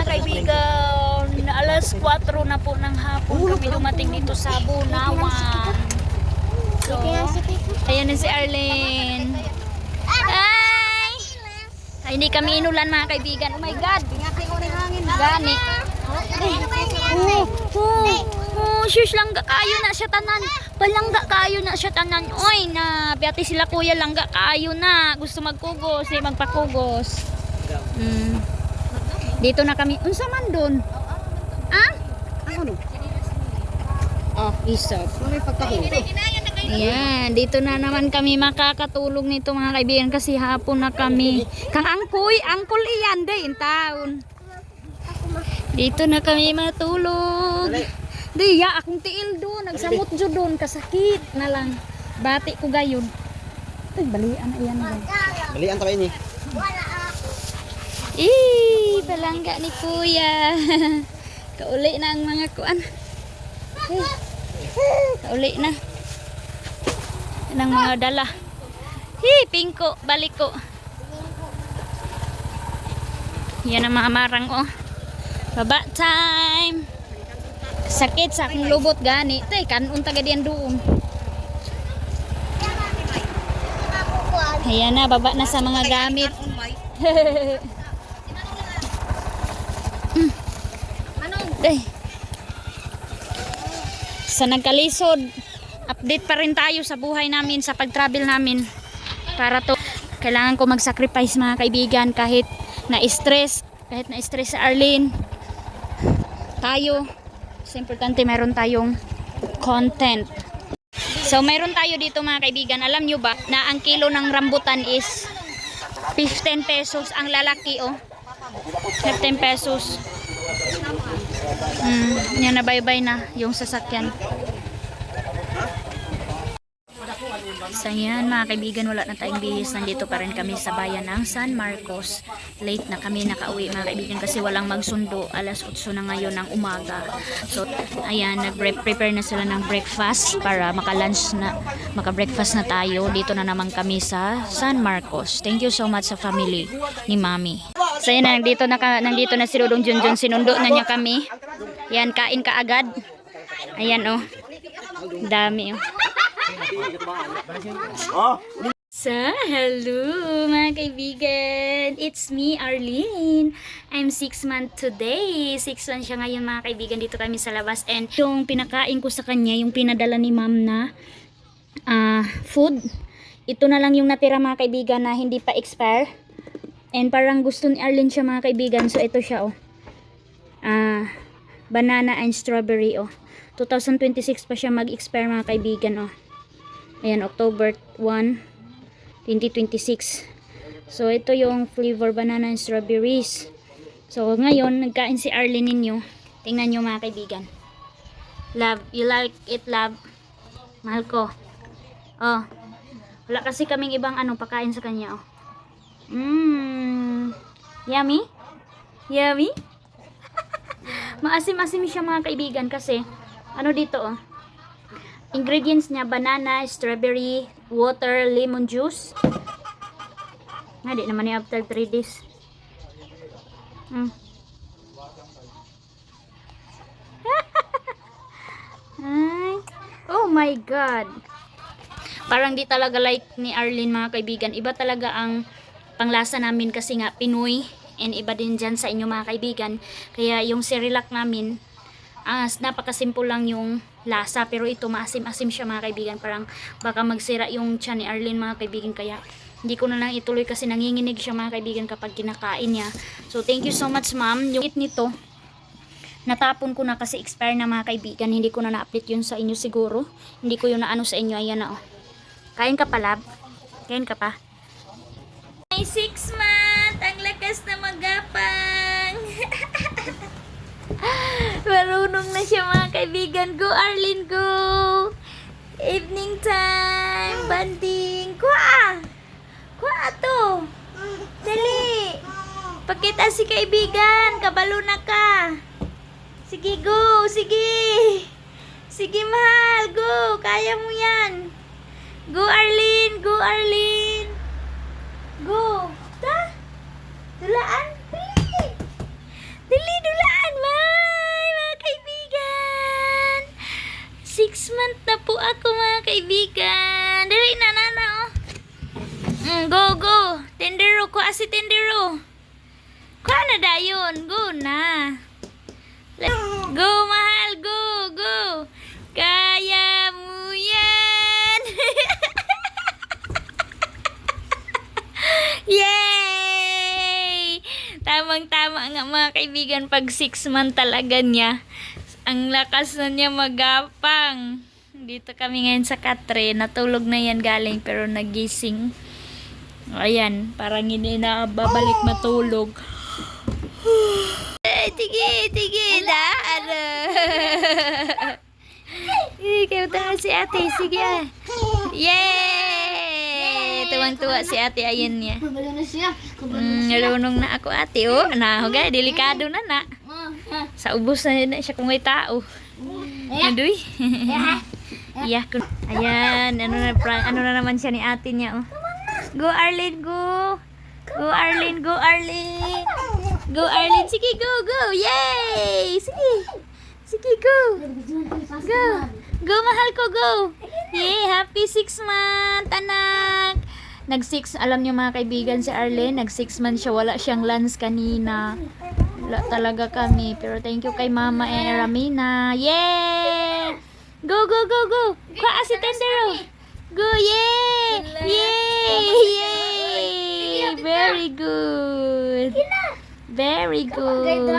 mga kaibigan. Alas 4 na po ng hapon kami dumating dito sa Bunawan. So, ayan na si Arlene. Ay! Ay, hindi kami inulan mga kaibigan. Oh my God! Gani. Shush, langga kayo na siya tanan. Palangga kayo na siya tanan. Oy, na biyati sila kuya, langga kayo na. Gusto magkugos, magpakugos. Dito na kami. Unsa man doon? Ah? Ano? Isap. May pagkahulog. Ayan, dito na naman kami makakatulog nito mga kaibigan kasi hapon na kami. Kang angkoy, angkol iyan day in town. Dito na kami matulog. Diya, akong tiil doon. Nagsamot dyo doon. Kasakit na lang. Bati ko gayon. Ay, balian na iyan. Balian tayo ini. Balangga ni kuya. Kauli na ang mga kuan. Kauli na. Yan ang mga dala. Pingko, balik ko. Yan ang mga marang oh. Baba time. Sakit sa akong lubot gani. Tay, kanon taga diyan doon. Ayan na, baba na sa mga gamit. Sa nagkalisod, update pa rin tayo sa buhay namin, sa pag-travel namin. Para to, kailangan ko mag-sacrifice mga kaibigan kahit na-stress si Arlene. Tayo, so importante meron tayong content. So meron tayo dito mga kaibigan, alam nyo ba na ang kilo ng rambutan is 15 pesos, ang lalaki oh 15 pesos. Yan na, bye-bye na yung sasakyan. So yan mga kaibigan, wala na tayong bihis. Nandito pa rin kami sa bayan ng San Marcos. Late na kami nakauwi mga kaibigan kasi walang magsundo. Alas 8 na ngayon ng umaga. So ayan, nag-prepare na sila ng breakfast para maka-lunch na, maka-breakfast na tayo. Dito na naman kami sa San Marcos. Thank you so much sa family ni Mami. So yan, nandito na si Dudong Junjun. Sinundo na niya kami. Yan, kain ka agad. Ayan oh. Dami oh. So, hello mga kaibigan. It's me, Arlene. I'm 6 months today. 6 months siya ngayon mga kaibigan. Dito kami sa labas. And yung pinakain ko sa kanya, yung pinadala ni ma'am na food. Ito na lang yung natira mga kaibigan na hindi pa expire. And parang gusto ni Arlene siya mga kaibigan. So, ito siya oh. Banana and strawberry oh. 2026 pa siya mag-expire mga kaibigan oh. Ayan, October 1, 2026. So, ito yung flavor banana and strawberries. So, ngayon, nagkain si Arlene ninyo. Tingnan nyo mga kaibigan. Love, you like it, love? Mahal ko. Oh, wala kasi kaming ibang pakain sa kanya, oh. Yummy? Yummy? Maasim-asim siya mga kaibigan kasi, dito, oh. Ingredients niya, banana, strawberry, water, lemon juice. Di naman niya after 3 days. Oh my God. Parang di talaga like ni Arlene mga kaibigan. Iba talaga ang panglasa namin kasi nga Pinoy. And iba din dyan sa inyo mga kaibigan. Kaya yung Cerelac namin, napakasimple lang yung lasa, pero ito maasim-asim siya mga kaibigan. Parang baka magsira yung tiyan ni Arlene mga kaibigan, kaya hindi ko na lang ituloy kasi nanginginig siya mga kaibigan kapag kinakain niya. So thank you so much ma'am. Yung kit nito natapon ko na kasi expire na mga kaibigan. Hindi ko na na-update yun sa inyo siguro. Hindi ko yun na sa inyo. Ayan na oh. Kain ka pa lab? Kain ka pa? Ay 6 months, ang lakas na magapang. Marunong na siya mga kaibigan. Go Arlene, go! Evening time, banding. Kuha! Kuha to! Dali! Pakita si kaibigan, kabalo na ka. Sige, go! Sige! Sige mahal, go! Kaya mo yan! Go Arlene! Go Arlene! Go! Ta! Tulaan! Dali! Dali! ako mga kaibigan. Dali na nana oh. Go, go. Tindero, kuha si Tindero. Kuha na dayon. Go na. Go, mahal. Go, go. Kaya mo yan. Yay! Tamang-tama nga mga kaibigan pag 6 month talaga niya. Ang lakas na niya magapang. Dito kami ngayon sa katre. Natulog na yan galing pero nagising. Ayan, parang hindi na babalik matulog. Tige na. Ano? Ikaw tayo si ate. Sige ah. Yay! Tuwang-tuwa si ate. Ayan niya. Nalunong na ako ate. Oh, nahugay. Delikado na na. Sa ubos na siya kung may tao. Aduy. Iya. Ayan. Ano na naman siya ni ate niya. Oh. Go Arlene, go. Go Arlene, go Arlene. Go Arlene. Sige, go, go. Yay! Sige. Sige, go. Go. Go, mahal ko, go. Yay, happy 6 month, anak. Nag-6, alam niyo mga kaibigan, si Arlene, nag-6 months siya. Wala siyang lunch kanina. Wala talaga kami. Pero thank you kay Mama and Ramina. Yay! Go, go, go, go. Kuha si Tendero. Go, yay! Yay! Yay! Very good. Very good.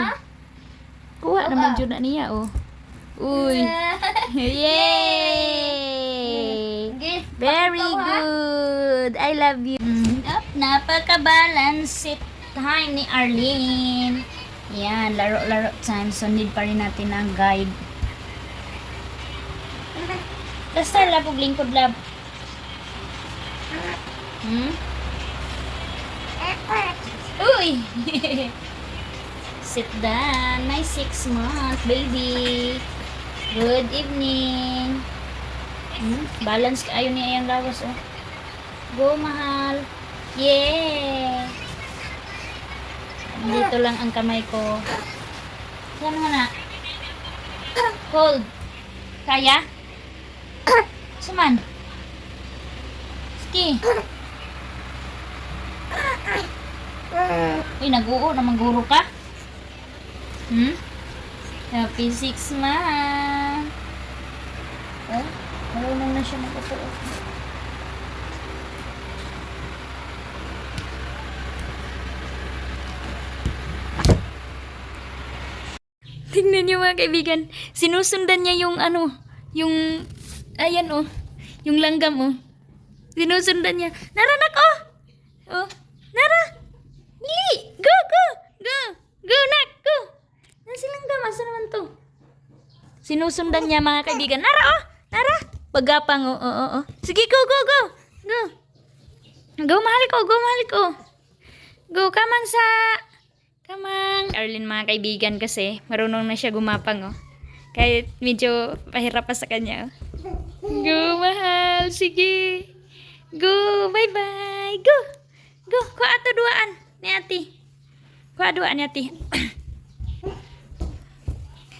Kuha naman dyan na niya, oh. Uy. Yay! Very good. I love you. Napaka-balance time ni Arlene. Yan, laro-laro time. So, need pa rin natin ang guide. Basta lab, lingkod lab. Uy! Sit down, my 6 month baby. Good evening. Balance kayo niya yung lawas, oh. Go, mahal. Yeah! Dito lang ang kamay ko. Saan mo na? Hold. Kaya? Suman. Sige. Uy, nag-uo naman guro ka? Happy 6 month. Oh, marunong na siya mag-upo. Tingnan niyo mga kaibigan. Sinusundan niya yung yung, ayan oh, yung langgam oh. Sinusundan niya. Nara nak oh. Oh, Nara. Dili. Go, go. Go. Go nak, go. Nasi langgam, asa naman to? Sinusundan niya mga kaibigan. Nara oh. Nara. Pagapang oh. Oh. Sige, go, go, go. Go. Go, mahal ko. Go, mahal ko. Go, kamang sa... Kamang. Arlene mga kaibigan kasi marunong na siya gumapang oh. Kahit medyo pahirap pa sa kanya oh. Go, mahal. Sige. Go. Bye-bye. Go. Go. Kuha ato duaan ni ate. Kuha duaan ni ate.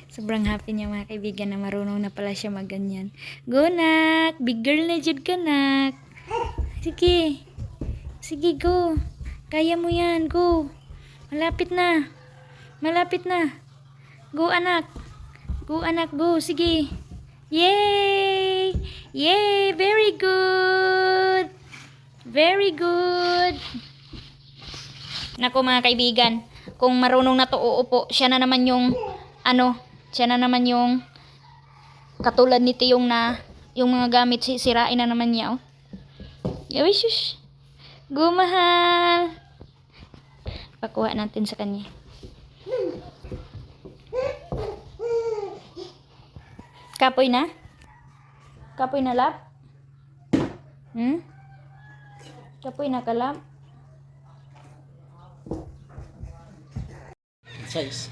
Sobrang happy niya mga kaibigan na marunong na pala siya magganyan. Go, nak. Big girl na jud ka, nak. Sige. Sige, go. Kaya mo yan. Go. Malapit na. Malapit na. Go, anak. Go, anak. Go. Sige. Yay! Yay! Very good! Very good! Naku mga kaibigan, kung marunong na to uupo, siya na naman yung siya na naman yung katulad ni Tiyong na yung mga gamit sirain na naman niya oh. Yawi shush. Go, mahal. Pakuha natin sa kanya. Kapoy na? Kapoy na lap? Kapoy na kalap? Size.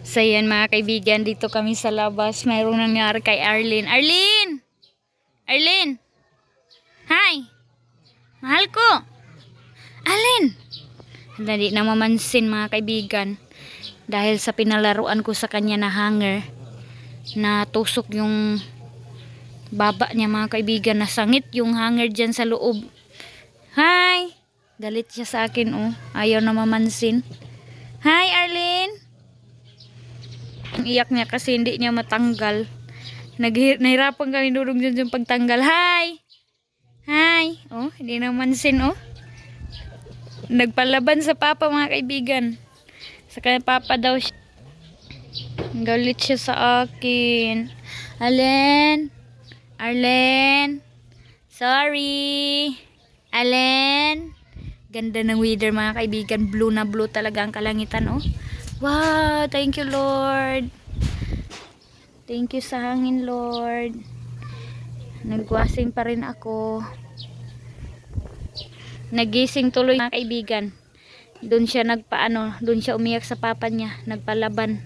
So yan mga kaibigan, dito kami sa labas. Mayroong nangyari kay Arlene. Arlene! Arlene! Hi! Mahal ko! Arlene! Hindi na mamansin mga kaibigan. Dahil sa pinalaruan ko sa kanya na hanger, na tusok yung Baba niya mga kaibigan, nasangit yung hanger dyan sa loob. Hi! Galit siya sa akin oh. Ayaw na mamansin. Hi Arlene! Ang iyak niya kasi hindi niya matanggal. Nahirapan kami durong dyan yung pagtanggal. Hi! Hi! Oh, hindi na mansin oh. Nagpalaban sa papa mga kaibigan. Sa kanya papa daw siya. Galit siya sa akin. Arlen! Sorry! Arlen! Ganda ng weather mga kaibigan. Blue na blue talaga ang kalangitan oh. Wow! Thank you Lord! Thank you sa hangin Lord. Nagwasing pa rin ako. Nagising tuloy mga kaibigan. Doon siya doon siya umiyak sa papa niya, nagpalaban.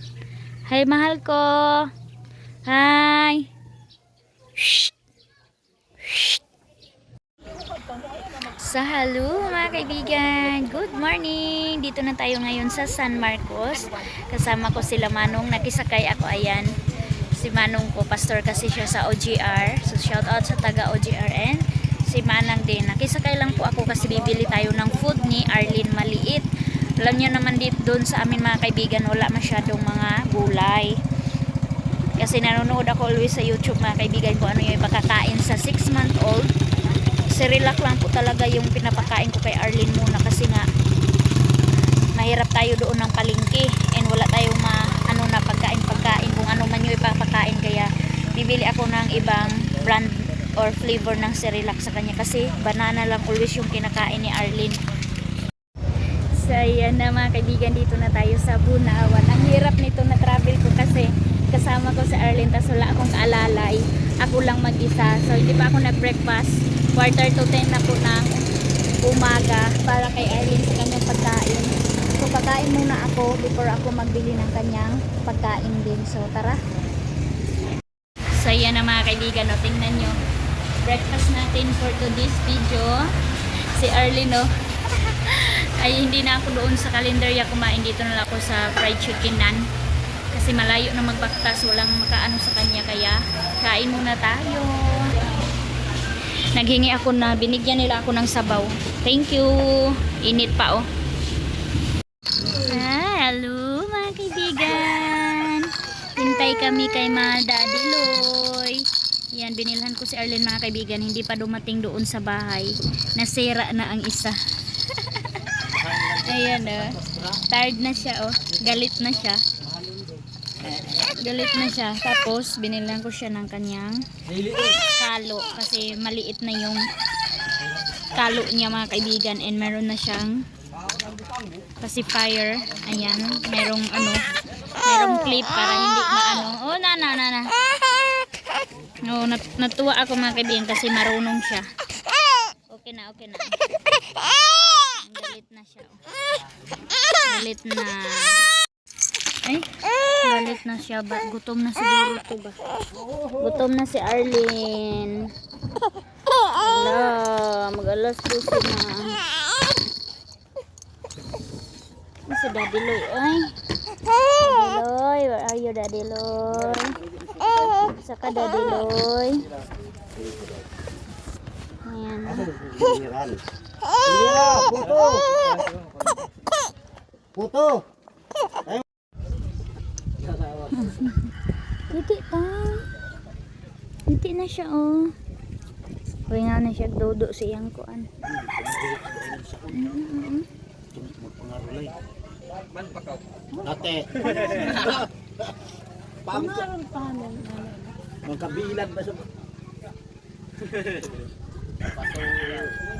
Hi mahal ko. Hi. Shh. Shh. Sa hello mga kaibigan. Good morning. Dito na tayo ngayon sa San Marcos. Kasama ko sila Manong, nakisakay ako ayan. Si Manong ko, pastor kasi siya sa OGR. So shout out sa taga OGR and si Manang din. Nakisakay lang po ako kasi bibili tayo ng food ni Arlene maliit. Alam niyo naman dito doon sa amin mga kaibigan, wala masyadong mga gulay. Kasi nanonood ako always sa YouTube mga kaibigan kung ano yung ipakakain sa 6-month-old. Cerelac lang po talaga yung pinapakain ko kay Arlene muna kasi nga mahirap tayo doon ng palengke and wala tayong na pagkain kung ano man yung ipapakain, kaya bibili ako ng ibang brand or flavor ng Cerelac sa kanya kasi banana lang always yung kinakain ni Arlene. So ayan na mga kaibigan, dito na tayo sa Bunawan. Ang hirap nito na travel ko kasi kasama ko si Arlene tas wala akong kaalalay, ako lang mag-isa. So hindi pa ako nag-breakfast, 9:45 na po ng umaga para kay Arlene sa kanyang pagkain. So pagkain muna ako before ako magbili ng kanyang pagkain din. So tara. So yan na mga kaibigan, no, tingnan nyo breakfast natin for today's video. Si Arlene no ay hindi na ako doon sa kalendarya kumain, dito na lang ako sa fried chicken nan kasi malayo na magbaktas, walang makaano sa kanya, kaya kain muna tayo. Naghingi ako na binigyan nila ako ng sabaw. Thank you. Init pa oh. Hello mga kaibigan, hintay kami kay Daddy Loy. Yan, binilhan ko si Arlene mga kaibigan, hindi pa dumating doon sa bahay, nasira na ang isa. Ayan oh, tired na siya oh, galit na siya. Tapos binilhan ko siya ng kanyang kalo kasi maliit na yung kalo niya mga kaibigan, and meron na siyang pacifier. Ayan, merong clip para hindi maano. Oh, na. No, natuwa ako mga kaibigan kasi marunong siya. Okay na. Galit na siya. Galit na siya ba? Gutom na siguro to ba? Gutom na si Arlene. Ala, mag-alas 12 na. Si Daddy Loy. Ay. Daddy Loy, where are you Daddy Loy? Saka Daddy Loy. Ayan. Puto. Hindi na siya oh. Uy nga na siya dodo siyang kuan. Ate. Magkabilan ba sa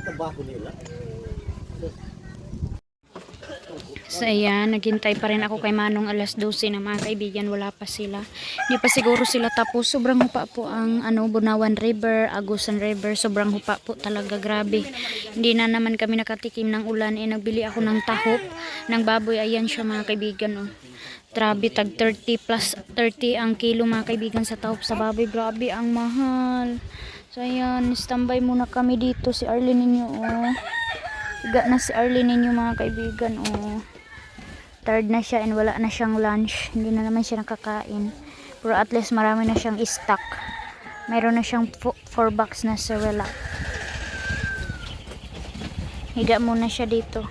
tabako nila? So ayan, naghintay pa rin ako kay Manong alas 12 na mga kaibigan, wala pa sila. Hindi pa siguro sila tapos. Sobrang hupa po ang Bunawan River, Agusan River. Sobrang hupa po talaga, grabe. Hindi na naman kami nakatikim ng ulan. Nagbili ako ng tahop, ng baboy. Ayan siya mga kaibigan. Oh. Grabe, tag 30 plus 30 ang kilo mga kaibigan sa tahop sa baboy. Grabe, ang mahal. So ayan, standby muna kami dito. Si Arlene ninyo oh. Higa na si Arlene ninyo mga kaibigan oh. Tired na siya and wala na siyang lunch. Hindi na naman siya nakakain. Pero at least marami na siyang stock. Mayroon na siyang 4 box na Cerelac. Higa muna siya dito.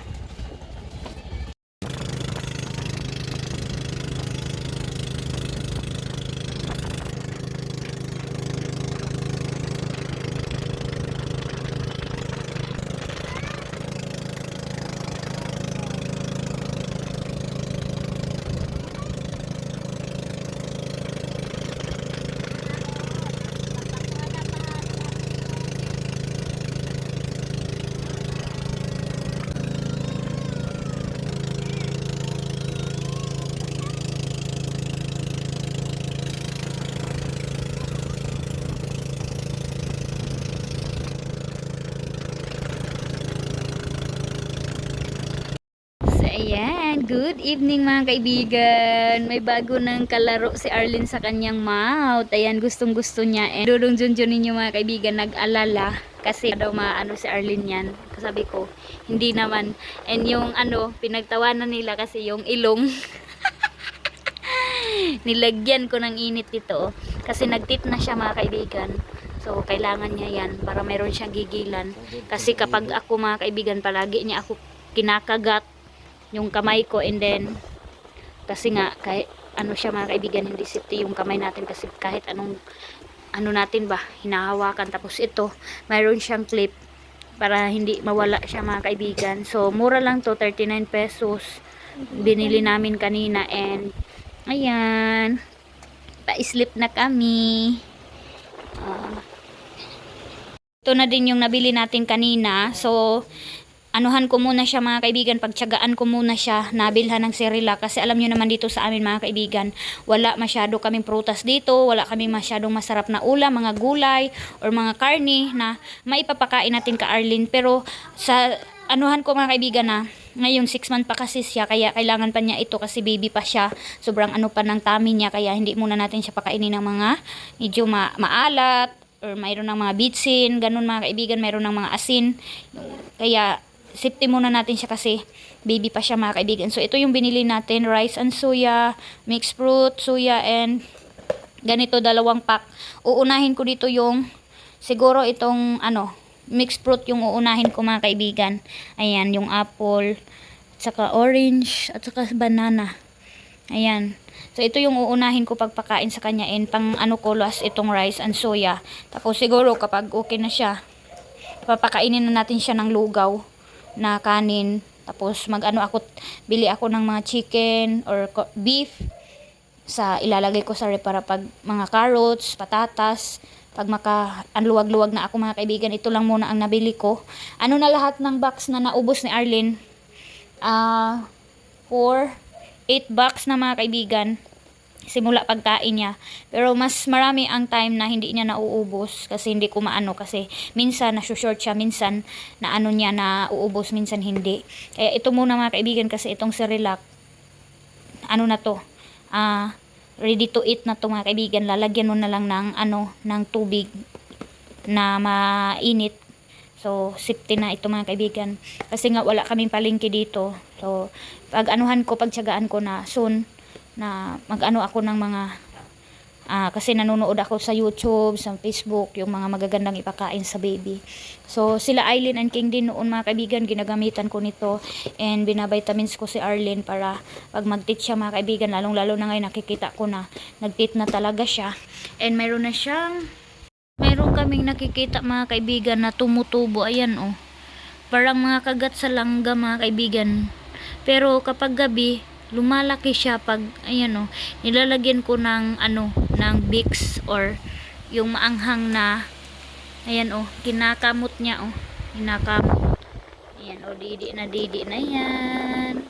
So, ayan. Good evening mga kaibigan. May bago ng kalaro si Arlene sa kanyang mouth. Ayan, gustong gusto niya. And dudong junjun ninyo mga kaibigan, nag-alala. Kasi daw maano si Arlene yan. Sabi ko, hindi naman. And yung pinagtawanan nila kasi yung ilong. Nilagyan ko ng init dito. Kasi nagtit na siya mga kaibigan. So, kailangan niya yan para meron siyang gigilan. Kasi kapag ako mga kaibigan, palagi niya ako kinakagat yung kamay ko, and then kasi nga kahit siya mga kaibigan, hindi safety yung kamay natin kasi kahit anong natin ba hinahawakan. Tapos ito mayroon siyang clip para hindi mawala siya mga kaibigan. So mura lang to, 39 pesos binili namin kanina. And ayan, pa-slip na kami. Ito na din yung nabili natin kanina. So anuhan ko muna siya mga kaibigan, pagtiyagaan ko muna siya, nabilhan ng Cerelac. Kasi alam nyo naman dito sa amin mga kaibigan, wala masyado kaming prutas dito, wala kaming masyadong masarap na ulam, mga gulay or mga karne na maipapakain natin ka Arlene. Pero sa anuhan ko mga kaibigan na ngayon 6 months pa kasi siya, kaya kailangan pa niya ito kasi baby pa siya, sobrang pa ng tummy niya, kaya hindi muna natin siya pakainin ng mga medyo maalat or mayroon ng mga bitsin, ganun mga kaibigan, mayroon ng mga asin. Kaya safety muna natin siya kasi baby pa siya mga kaibigan. So ito yung binili natin, rice and soya, mixed fruit, soya, and ganito 2 pack. Uunahin ko dito yung siguro itong mixed fruit yung uunahin ko mga kaibigan. Ayan, yung apple, at saka orange, at saka banana. Ayan. So ito yung uunahin ko pagpakain sa kanya, and pang ko last itong rice and soya. Tapos siguro kapag okay na siya, papakainin na natin siya ng lugaw na kanin. Tapos bili ako ng mga chicken or beef sa ilalagay ko sa ref para pag mga carrots, patatas, pag anluwag-luwag na ako mga kaibigan. Ito lang muna ang nabili ko. Na lahat ng box na naubos ni Arlene? 8 box na mga kaibigan simula pagkain niya. Pero mas marami ang time na hindi niya nauubos kasi hindi ko kasi minsan na-short siya, minsan na niya na uubos, minsan hindi. Kaya ito muna mga kaibigan, kasi itong Cerelac na to, ready to eat na to mga kaibigan. Lalagyan mo na lang ng tubig na mainit. So safety na ito mga kaibigan, kasi nga wala kaming palengke dito. So pagtiyagaan ko na soon na ako ng mga kasi nanonood ako sa YouTube, sa Facebook, yung mga magagandang ipakain sa baby. So sila Aileen and King din noon mga kaibigan, ginagamitan ko nito, and binavitamins ko si Arlene para pag mag-teeth siya mga kaibigan, lalong lalo na ngayon nakikita ko na nag-teeth na talaga siya. And mayroon kaming nakikita mga kaibigan na tumutubo. Ayan parang mga kagat sa langga mga kaibigan, pero kapag gabi lumalaki siya. Pag nilalagyan ko ng ng Vicks or yung maanghang na kinakamot niya kinakamot. Ayan didi na yan.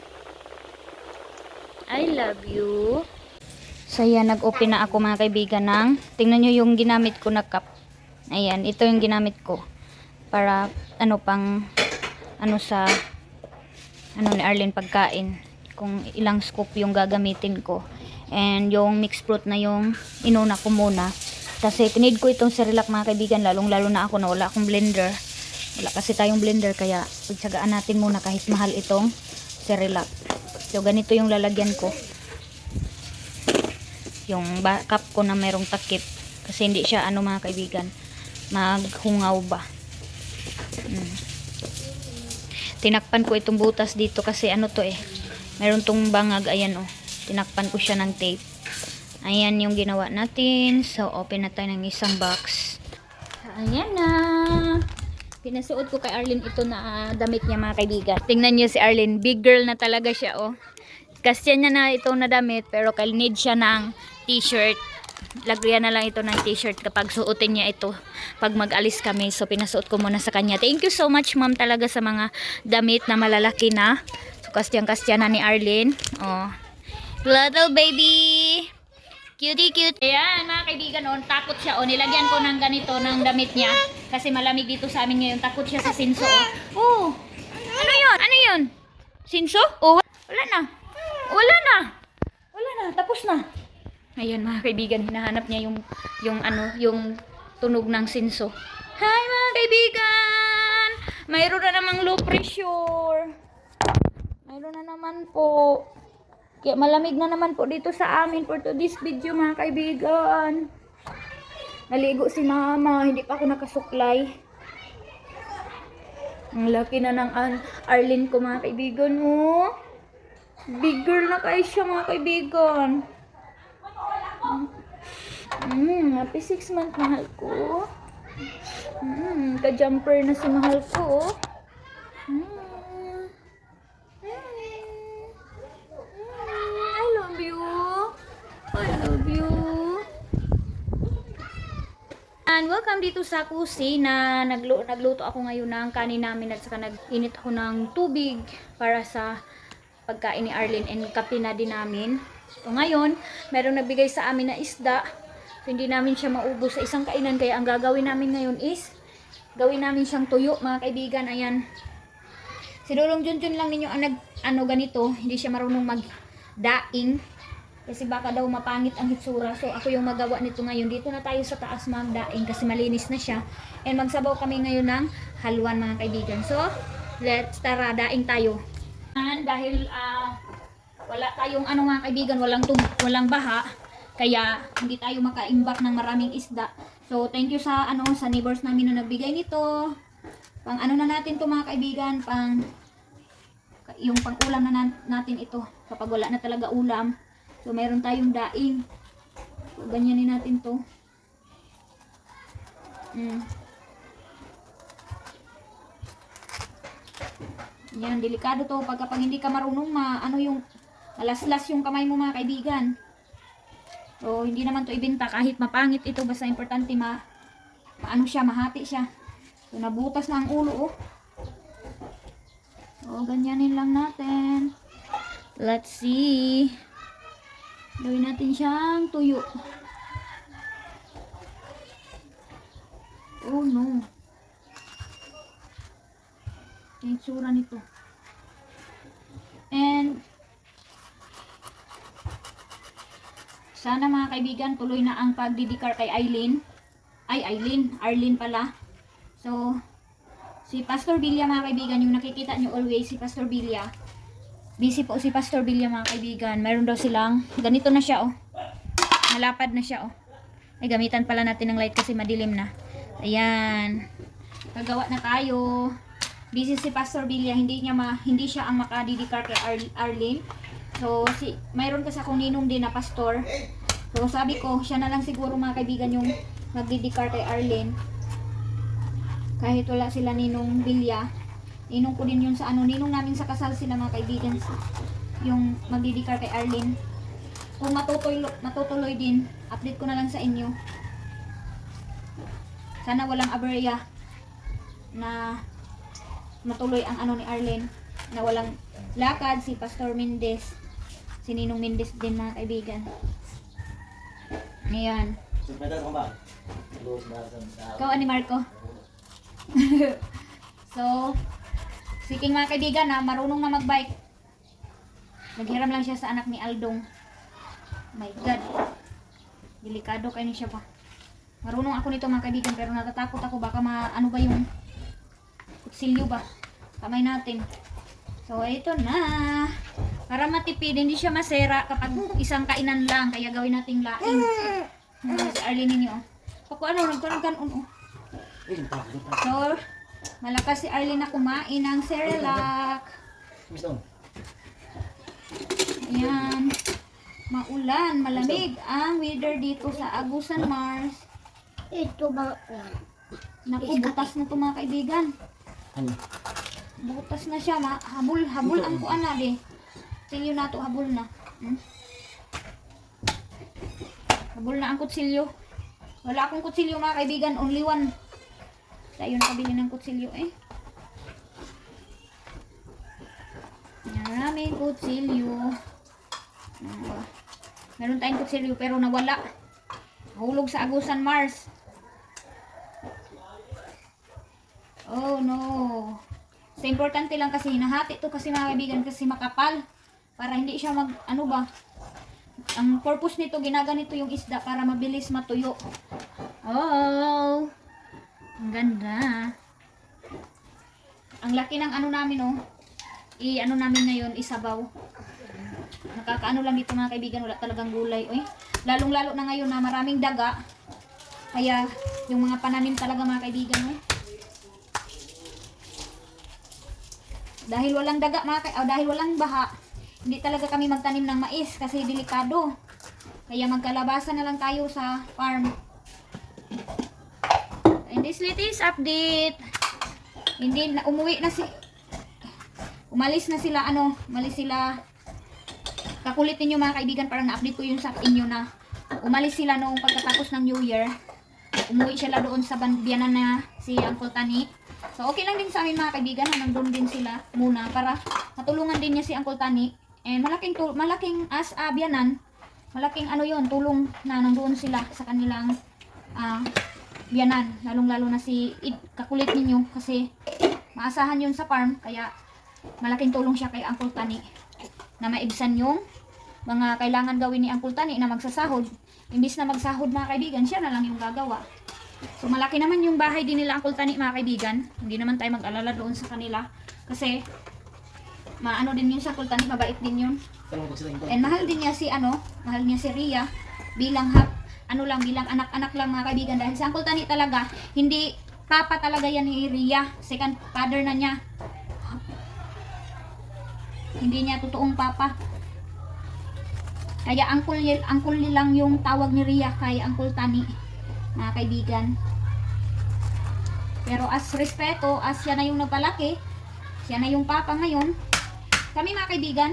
I love you. So yan, nag-open na ako mga kaibigan tingnan nyo yung ginamit ko na cup. Ayan, ito yung ginamit ko para pang sa ni Arlene pagkain, kung ilang scoop yung gagamitin ko. And yung mixed fruit na yung inuna ko muna kasi need ko itong Cerelac mga kaibigan, lalong lalo na ako na wala akong blender. Wala kasi tayong blender, kaya pagtsagaan natin muna kahit mahal itong Cerelac. So ganito yung lalagyan ko, yung cup ko na merong takip. Kasi hindi siya ano mga kaibigan, maghungaw ba. Tinakpan ko itong butas dito kasi ano to mayroon tong bangag, ayan tinakpan ko siya ng tape. Ayan yung ginawa natin. So open na tayo ng isang box. Ayan na. Pinasuot ko kay Arlene ito na damit niya mga kaibigan. Tingnan niyo si Arlene, big girl na talaga siya Kasi niya na ito na damit pero need siya ng t-shirt. Lagyan na lang ito ng t-shirt kapag suotin niya ito pag mag-alis kami. So pinasuot ko muna sa kanya. Thank you so much ma'am talaga sa mga damit na malalaki na. So kastyang-kastya na ni Arlene. Little baby. Cutie cute. Ayan mga kaibigan takot siya nilagyan ko ng ganito ng damit niya. Kasi malamig dito sa amin ngayon. Takot siya sa sinso Ano yun? Ano yun? Sinso? Wala na. Wala na. Wala na. Tapos na. Ayan mga kaibigan, hinahanap niya yung tunog ng sinso. Hi mga kaibigan! Mayroon na namang low pressure. Mayroon na naman po. Kaya malamig na naman po dito sa amin for today's video mga kaibigan. Naligo si mama, hindi pa ako nakasuklay. Ang laki na ng Arlene ko mga kaibigan mo. Big girl na kayo siya mga kaibigan. Happy 6 month mahal ko. Ka-jumper na si mahal ko. I love you. I love you. And welcome dito sa kusina. Nagluto ako ngayon ng kanin namin at saka nag-init ako ng tubig para sa pagkain ni Arlene and kape na din namin. So ngayon, meron nagbigay sa amin na isda. So hindi namin siya maubos sa isang kainan. Kaya ang gagawin namin ngayon is, gawin namin siyang tuyo mga kaibigan. Ayan. Si Dulong Junjun lang ninyo ang ganito. Hindi siya marunong magdaing. Kasi baka daw mapangit ang hitsura. So ako yung magawa nito ngayon. Dito na tayo sa taas magdaing kasi malinis na siya. And magsabaw kami ngayon ng haluan mga kaibigan. So, tara, daing tayo. And dahil wala tayong mga kaibigan, walang baha, kaya hindi tayo makaimbak ng maraming isda. So thank you sa sa neighbors namin na nagbigay nito. Pang na natin to mga kaibigan, yung pang-ulam na natin ito kapag wala na talaga ulam. So mayroon tayong daing. So ganyanin natin to. Yan, delikado to kapag hindi ka marunong yung malaslas yung kamay mo mga kaibigan. So hindi naman to ibenta kahit mapangit ito, basta importante siya, mahati siya. So nabutas na ang ulo So ganyanin lang natin. Let's see. Gawin natin siyang tuyo. Oh no. Yung tsura nito. And sana mga kaibigan tuloy na ang pagdidikar kay Arlene pala. So si Pastor Villa mga kaibigan, yung nakikita nyo always si Pastor Villa. Busy po si Pastor Villa mga kaibigan. Mayroon daw silang ganito na siya Malapad na siya Ay gamitan pala natin ng light kasi madilim na. Ayan. Gagawa na tayo. Busy si Pastor Villa, hindi siya ang makadidikar kay Arlene. So mayroon kasi akong ninong din na pastor. So sabi ko, siya na lang siguro mga kaibigan yung magdidikar kay Arlene. Kahit wala sila ninong Villa, ninong ko din yun sa ninong namin sa kasal sila mga kaibigan, yung magdidikar kay Arlene. Kung matutuloy din, update ko na lang sa inyo. Sana walang aberya na matuloy ang ni Arlene, na walang lakad si Pastor Mendez, si Ninong Mendez din mga kaibigan. Ayan. Ikaw ani Marco. So seeking mga kaibigan na marunong na magbike. Naghiram lang siya sa anak ni Aldong. My God, delikado kayo siya pa. Marunong ako nito mga kaibigan, pero natatakot ako baka ano ba yung kutsilyo ba kamay natin. So ito na, para matipid, hindi siya masera kapag isang kainan lang, kaya gawin nating laing. Si Arlene ninyo Pakuha na, nagkaroon. Uy, tapos. So, malakas si Arlene na kumain ng Cerelac. Gusto. Ayan. Maulan, malamig ang weather dito sa Agusan, Mars. Ito ba? Naku, butas na to mga kaibigan. Ano? Butas na siya. Habol ang kuan na di. Silyo na to, habol na. Habol na ang kutsilyo. Wala akong kutsilyo mga kaibigan, only one. Tayo nakabili ng kutsilyo eh. Maraming kutsilyo. Meron tayong kutsilyo pero nawala. Hulog sa Agusan, Mars. Oh no. So importante lang kasi hinahati to kasi mga kaibigan kasi makapal. Para hindi siya ano ba. Ang purpose nito, ginaganito yung isda para mabilis matuyo. Oh. Ang ganda. Ang laki ng ano namin oh. I-ano namin ngayon, isabaw. Nakakaano lang dito mga kaibigan, wala talagang gulay. Oy. Lalong-lalo na ngayon na maraming daga. Kaya yung mga pananim talaga mga kaibigan. Oy. Dahil walang daga dahil walang baha, hindi talaga kami magtanim ng mais kasi delikado. Kaya magkalabasan na lang tayo sa farm. And this latest update, hindi na umalis na sila umalis sila. Kakulit ninyo mga kaibigan, parang na-update ko yun sa inyo na umalis sila noong pagkatapos ng New Year. Umuwi sila doon sa biyanan na si Uncle Tani. So okay lang din sa amin mga kaibigan na nandun din sila muna para matulungan din niya si Uncle Tani. And malaking as biyanan, malaking tulong na nandoon sila sa kanilang biyanan. Lalong-lalo na si kakulit ninyo kasi maasahan yun sa farm. Kaya malaking tulong siya kay Uncle Tani na maibsan yung mga kailangan gawin ni Uncle Tani na magsasahod. Imbis na magsahod mga kaibigan, siya na lang yung gagawa. So malaki naman yung bahay din nila Uncle Tani mga kaibigan. Hindi naman tayo mag-alala doon sa kanila. Kasi maano din yun sa Uncle Tani, mabait din yun. And mahal din niya mahal niya si Ria bilang bilang anak-anak lang mga kaibigan. Dahil sa Uncle Tani talaga, hindi papa talaga yan ni Ria. Second father na niya. Hindi niya totoong papa. Kaya uncle lang yung tawag ni Ria kay Uncle Tani, mga kaibigan. Pero as respeto, as siya na yung nagpalaki, siya na yung papa ngayon. Kami mga kaibigan,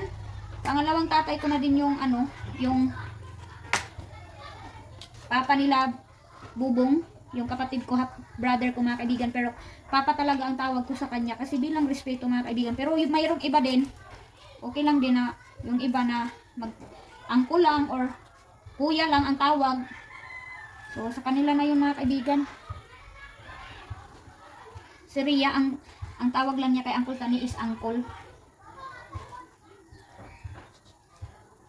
pangalawang tatay ko na din yung yung papa nila Bubong, yung kapatid ko, brother ko mga kaibigan. Pero papa talaga ang tawag ko sa kanya kasi bilang respeto mga kaibigan. Pero yung mayroong iba din, okay lang din na yung iba na uncle lang or kuya lang ang tawag. So sa kanila na yun mga kaibigan. Si Ria, ang tawag lang niya kay Uncle Tani is uncle.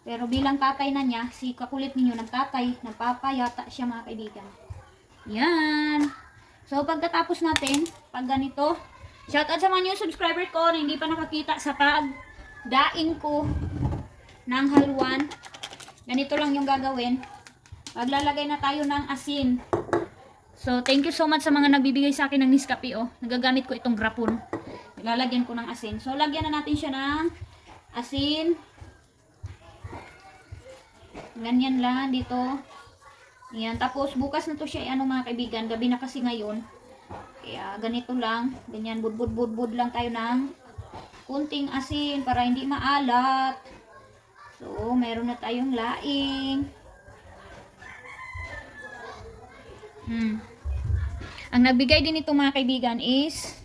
Pero bilang tatay na niya, si kakulit ninyo nagtatay, nagpapa yata siya mga kaibigan. Yan. So pagkatapos natin, pag ganito, shoutout sa mga new subscriber ko na hindi pa nakakita sa pagdaing ko ng haluan. Ganito lang yung gagawin. Maglalagay na tayo ng asin. So, thank you so much sa mga nagbibigay sa akin ng Nescafe, oh. Nagagamit ko itong grapon. Lalagyan ko ng asin. So, lagyan na natin siya ng asin. Ganyan lang dito. Ayan. Tapos, bukas na to siya, mga kaibigan. Gabi na kasi ngayon. Kaya, ganito lang. Ganyan, budbud lang tayo ng kunting asin para hindi maalat. So, meron na tayong laing. Ang nagbigay din ito mga kaibigan is,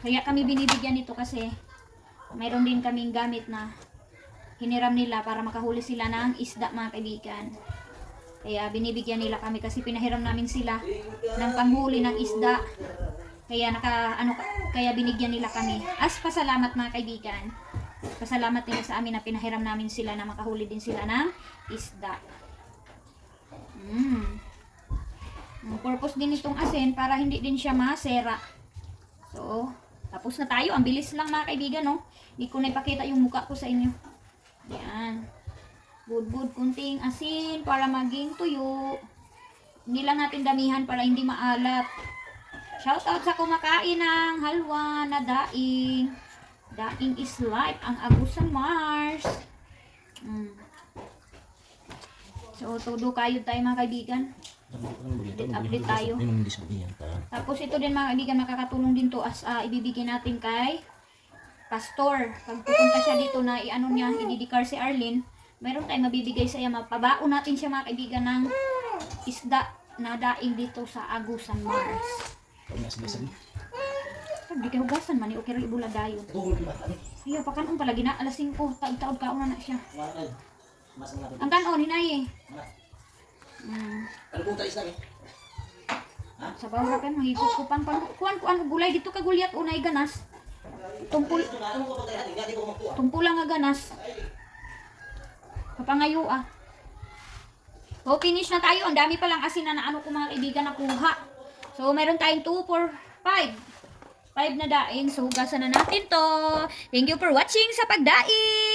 kaya kami binibigyan nito kasi mayroon din kaming gamit na hiniram nila para makahuli sila ng isda mga kaibigan. Kaya binibigyan nila kami kasi pinahiram namin sila ng panghuli ng isda. Kaya kaya binigyan nila kami. As pasalamat mga kaibigan. Pasalamat nila sa amin na pinahiram namin sila na makahuli din sila ng isda. Ang purpose din itong asin para hindi din siya masera. So, tapos na tayo. Ang bilis lang mga kaibigan, no? Hindi ko na ipakita yung mukha ko sa inyo. Yan. Budbud kunting asin para maging tuyo. Hindi lang natin damihan para hindi maalat. Shout out sa kumakain ng halwa na daing. Daing is life, ang agusan Mars. So, todo kayo tayo mga kaibigan. Update tayo. Tapos ito din mga kaibigan, makakatulong din to as ibibigay natin kay Pastor. Pag pupunta siya dito na i-ano niya, ididikar si Arlene, meron tayong mabibigay sa iya. Mapabaon natin siya mga kaibigan ng isda na daing dito sa Agusan Mars. Hindi kayo hugasan man, okay rin ibula dayon. Ayaw, pakanong pala, gina, alas 5, taod-taod kauna na siya. Ang kanon, hinayi. Ano kung talis namin? Sa bawra kayo, mahigos ko pang kuan gulay dito ka gulyat, unay ganas. Tumpul lang nga ganas. Kapangayo ah. So, finish na tayo. Ang dami palang asin na ano ko mga kaibigan nakuha. So, meron tayong 2, 4, 5. 5 na daing. So, hugasan na natin to. Thank you for watching sa pagdaing.